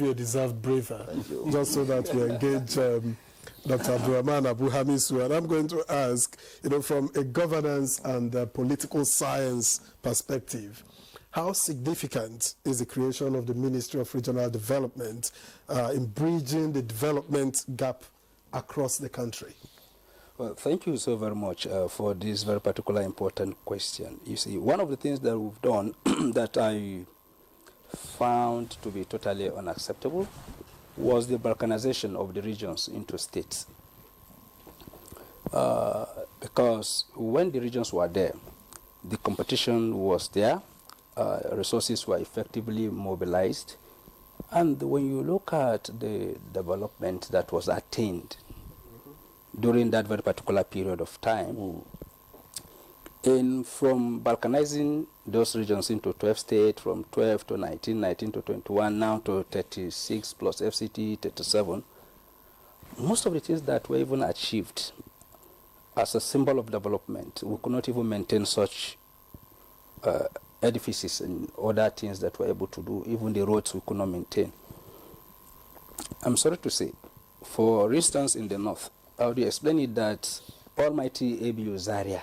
You deserve braver, just so that we engage Dr. Abdurrahman Abu Hamisu. And I'm going to ask, from a governance and political science perspective, how significant is the creation of the Ministry of Regional Development in bridging the development gap across the country? Well, thank you so very much for this very particular important question. You see, one of the things that we've done that I found to be totally unacceptable was the balkanization of the regions into states. Because when the regions were there, the competition was there, resources were effectively mobilized, and when you look at the development that was attained during that very particular period of time, from balkanizing those regions into 12 states, from 12 to 19, 19 to 21, now to 36 plus FCT, 37, most of the things that were even achieved as a symbol of development, we could not even maintain such edifices and other things that we're able to do. Even the roads we could not maintain. I'm sorry to say, for instance, in the north, I would explain it that almighty ABU Zaria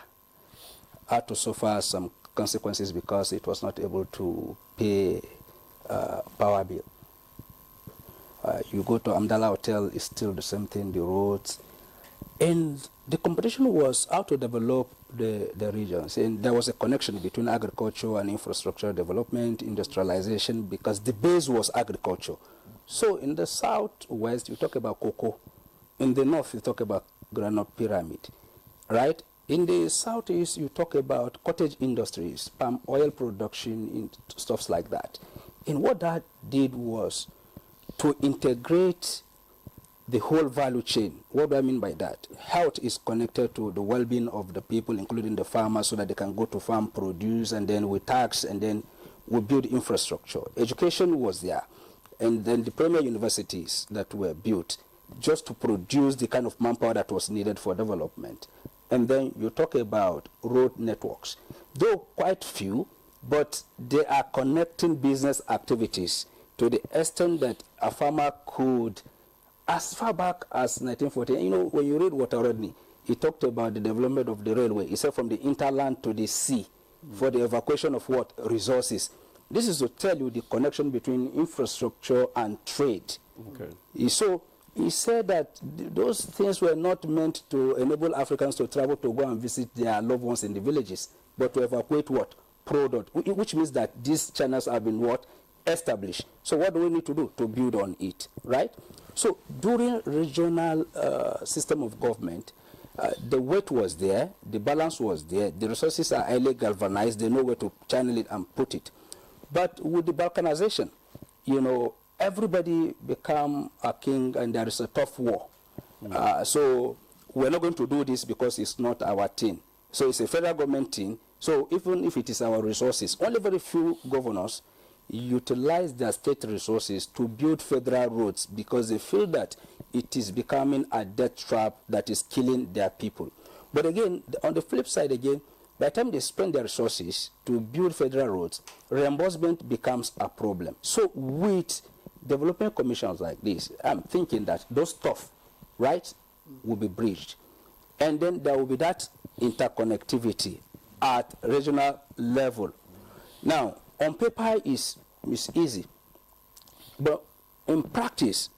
had to suffer some consequences because it was not able to pay power bill. You go to Amdala Hotel, it's still the same thing, the roads. And the competition was how to develop the regions. And there was a connection between agriculture and infrastructure development, industrialization, because the base was agriculture. So in the southwest, you talk about cocoa. In the north, you talk about granite pyramid, right? In the southeast, you talk about cottage industries, palm oil production, stuff like that. And what that did was to integrate the whole value chain. What do I mean by that? Health is connected to the well-being of the people, including the farmers, so that they can go to farm, produce, and then we tax, and then we build infrastructure. Education was there. And then the premier universities that were built just to produce the kind of manpower that was needed for development. And then you talk about road networks. Though quite few, but they are connecting business activities to the extent that a farmer could, as far back as 1940, when you read Walter Rodney, he talked about the development of the railway. He said from the hinterland to the sea for the evacuation of what? Resources. This is to tell you the connection between infrastructure and trade. Okay. So he said that those things were not meant to enable Africans to travel to go and visit their loved ones in the villages, but to evacuate what? Product, which means that these channels have been what? Established. So what do we need to do? To build on it, right? So during regional system of government, the weight was there, the balance was there, the resources are highly galvanized, they know where to channel it and put it. But with the balkanization, everybody become a king and there is a tough war. So we're not going to do this because it's not our thing. So it's a federal government thing. So even if it is our resources, only very few governors utilize their state resources to build federal roads because they feel that it is becoming a death trap that is killing their people. But again, on the flip side again, by the time they spend their resources to build federal roads, reimbursement becomes a problem. So with development commissions like this, I'm thinking that those stuff, right, will be bridged. And then there will be that interconnectivity at regional level. Now, on paper is easy, but in practice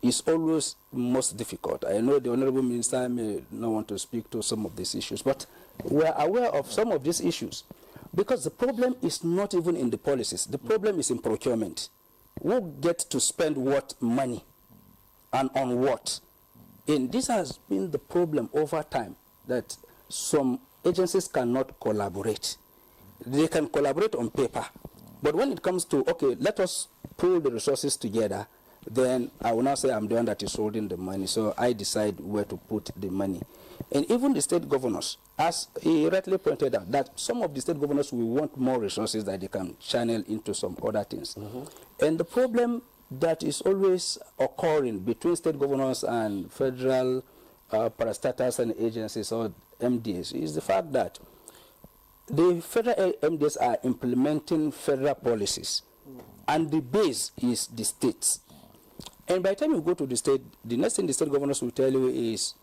it's always most difficult. I know the Honorable Minister may not want to speak to some of these issues, but we're aware of some of these issues because the problem is not even in the policies. The problem is in procurement. Who gets to spend what money and on what? And this has been the problem over time, that some agencies cannot collaborate. They can collaborate on paper, but when it comes to, okay, let us pool the resources together, then I will now say I'm the one that is holding the money, so I decide where to put the money. And even the state governors, as he rightly pointed out, that some of the state governors will want more resources that they can channel into some other things. And the problem that is always occurring between state governors and federal parastatals and agencies or MDs is the fact that the federal MDs are implementing federal policies, and the base is the states. And by the time you go to the state, the next thing the state governors will tell you is,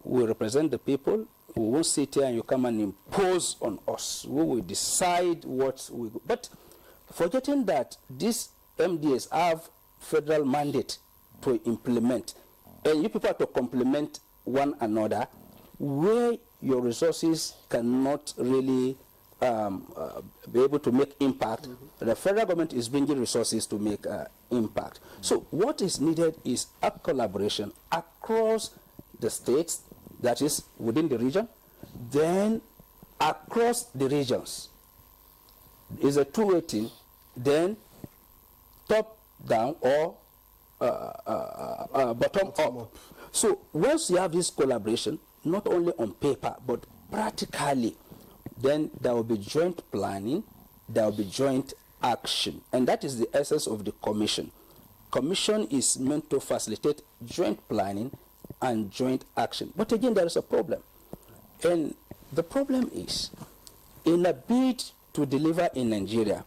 we represent the people, we won't sit here and you come and impose on us. We will decide what we go. But forgetting that these MDAs have federal mandate to implement, and you people have to complement one another, where your resources cannot really be able to make impact. The federal government is bringing resources to make impact. So what is needed is a collaboration across the states, that is within the region, then across the regions. Is a two-way thing, then top down or bottom up. So once you have this collaboration, not only on paper but practically, then there will be joint planning, there will be joint action, and that is the essence of the commission. Commission is meant to facilitate joint planning and joint action. But again, there is a problem, and the problem is, in a bid to deliver in Nigeria,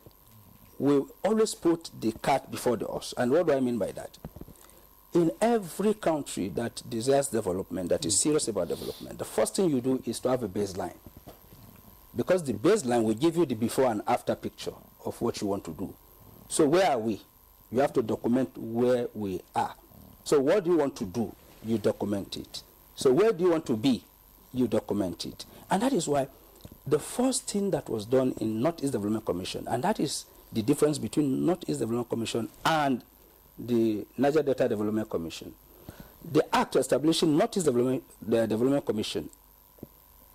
we always put the cart before the horse. And what do I mean by that? In every country that desires development, that is serious about development, the first thing you do is to have a baseline. Because the baseline will give you the before and after picture of what you want to do. So where are we? You have to document where we are. So what do you want to do? You document it. So where do you want to be? You document it. And that is why the first thing that was done in Northeast Development Commission, and that is the difference between Northeast Development Commission and the Niger Delta Development Commission. The act establishing Northeast Development Commission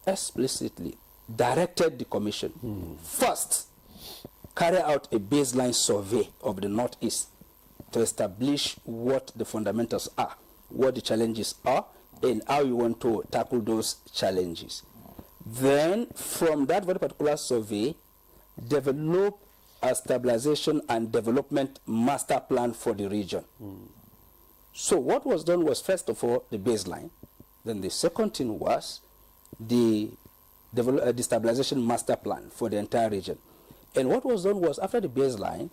explicitly directed the commission first carry out a baseline survey of the Northeast to establish what the fundamentals are, what the challenges are, and how you want to tackle those challenges. Then, from that very particular survey, develop a stabilization and development master plan for the region. So what was done was, first of all, the baseline. Then the second thing was the stabilization master plan for the entire region. And what was done was, after the baseline,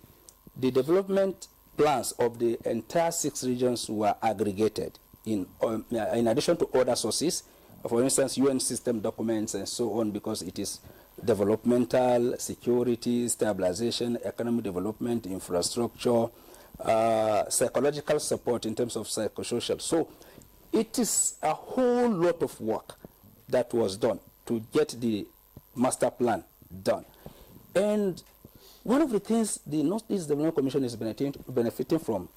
the development plans of the entire 6 regions were aggregated in addition to other sources, for instance, UN system documents and so on, because it is developmental, security, stabilization, economic development, infrastructure, psychological support in terms of psychosocial. So it is a whole lot of work that was done to get the master plan done. And one of the things the Northeast Development Commission is benefiting from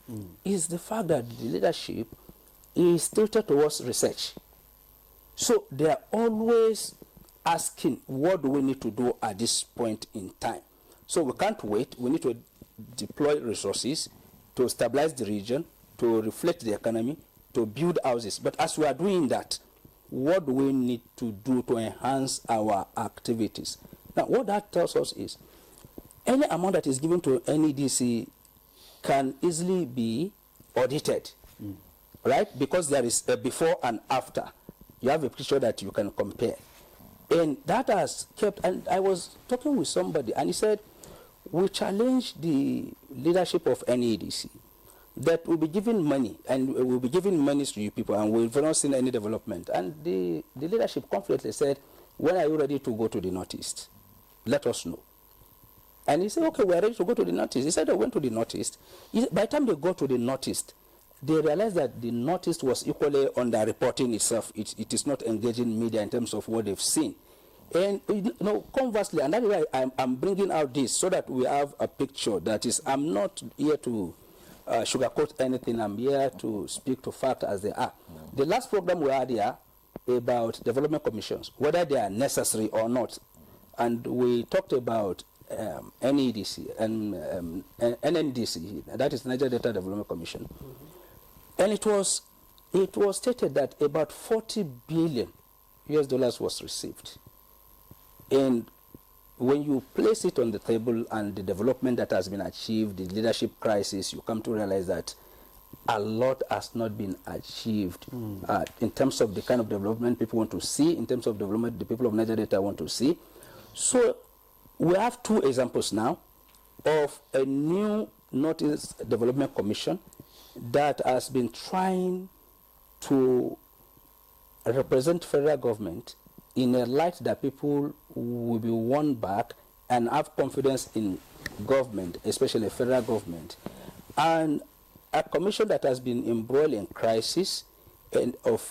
is the fact that the leadership is tilted towards research. So they are always asking, what do we need to do at this point in time? So we can't wait. We need to deploy resources to stabilize the region, to reflect the economy, to build houses. But as we are doing that, what do we need to do to enhance our activities? Now, what that tells us is, any amount that is given to NEDC can easily be audited, right? Because there is a before and after. You have a picture that you can compare. And that has kept, and I was talking with somebody, and he said, we challenge the leadership of NEDC that we'll be giving money, and we'll be giving money to you people, and we've not seen any development. And the leadership confidently said, when are you ready to go to the Northeast? Let us know. And he said, okay, we're ready to go to the Northeast. He said they went to the Northeast. By the time they got to the Northeast, they realized that the Northeast was equally underreporting itself. It is not engaging media in terms of what they've seen. And, you know, conversely, and that's why I'm bringing out this, so that we have a picture that is, I'm not here to sugarcoat anything. I'm here to speak to facts as they are. The last program we had here about development commissions, whether they are necessary or not, and we talked about NEDC and NNDC, that is Niger Delta Development Commission. And it was stated that about $40 billion was received. And when you place it on the table and the development that has been achieved, the leadership crisis, you come to realize that a lot has not been achieved in terms of the kind of development people want to see, in terms of development the people of Niger Delta want to see. So we have 2 examples now of a new Northeast Development Commission that has been trying to represent federal government in a light that people will be won back and have confidence in government, especially federal government, and a commission that has been embroiled in crisis and of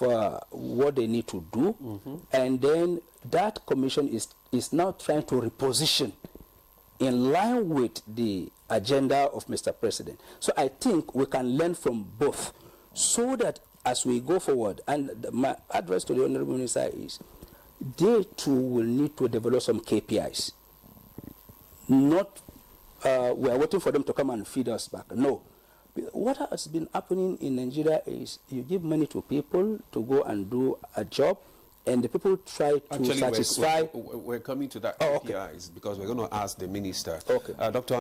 what they need to do, and then that commission is now trying to reposition in line with the agenda of Mr. President. So I think we can learn from both, so that as we go forward, and my advice to the Honorable Minister is, they too will need to develop some KPIs. Not, we are waiting for them to come and feed us back. No. What has been happening in Nigeria is you give money to people to go and do a job, and the people try to satisfy. We're coming to that KPIs, KPIs because we're going to ask the minister. Okay. Dr.